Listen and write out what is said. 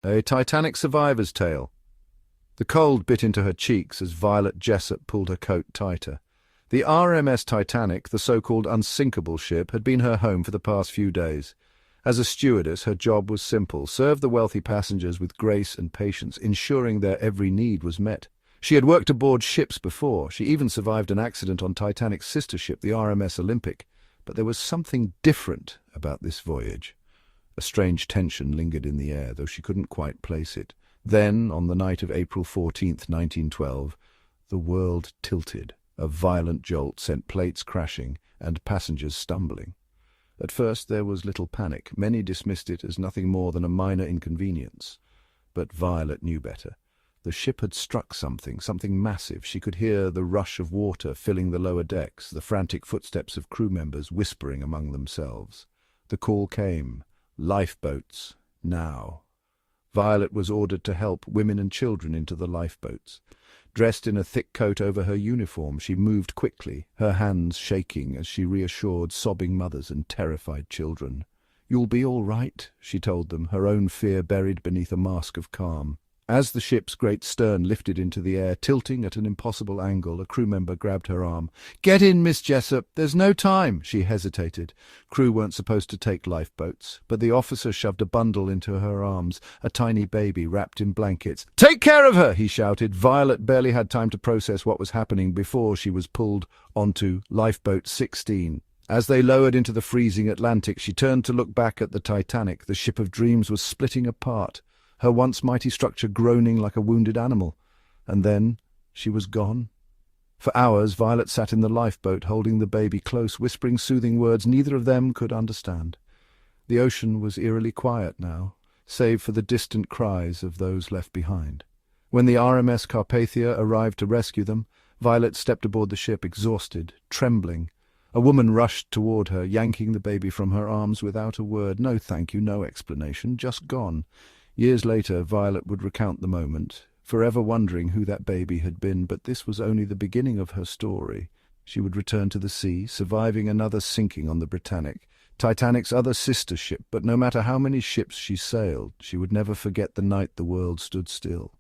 A Titanic survivor's tale. The cold bit into her cheeks as Violet Jessop pulled her coat tighter. The RMS Titanic, the so-called unsinkable ship, had been her home for the past few days. As a stewardess, her job was simple: serve the wealthy passengers with grace and patience, ensuring their every need was met. She had worked aboard ships before. She even survived an accident on Titanic's sister ship, the RMS Olympic. But there was something different about this voyage. A strange tension lingered in the air, though she couldn't quite place it. Then, on the night of April 14th, 1912, the world tilted. A violent jolt sent plates crashing and passengers stumbling. At first there was little panic. Many dismissed it as nothing more than a minor inconvenience. But Violet knew better. The ship had struck something massive. She could hear the rush of water filling the lower decks, the frantic footsteps of crew members whispering among themselves. The call came. Lifeboats, now. Violet was ordered to help women and children into the lifeboats. Dressed in a thick coat over her uniform, she moved quickly, her hands shaking as she reassured sobbing mothers and terrified children. "You'll be all right," she told them, her own fear buried beneath a mask of calm. As the ship's great stern lifted into the air, tilting at an impossible angle, a crew member grabbed her arm. "Get in, Miss Jessop. There's no time." She hesitated. Crew weren't supposed to take lifeboats, but the officer shoved a bundle into her arms, a tiny baby wrapped in blankets. "Take care of her!" he shouted. Violet barely had time to process what was happening before she was pulled onto Lifeboat 16. As they lowered into the freezing Atlantic, she turned to look back at the Titanic. The ship of dreams was splitting apart, her once mighty structure groaning like a wounded animal. And then she was gone. For hours Violet sat in the lifeboat, holding the baby close, whispering soothing words neither of them could understand. The ocean was eerily quiet now, save for the distant cries of those left behind. When the RMS Carpathia arrived to rescue them, Violet stepped aboard the ship, exhausted, trembling. A woman rushed toward her, yanking the baby from her arms without a word. No thank you, no explanation, just gone. Years later, Violet would recount the moment, forever wondering who that baby had been, but this was only the beginning of her story. She would return to the sea, surviving another sinking on the Britannic, Titanic's other sister ship, but no matter how many ships she sailed, she would never forget the night the world stood still.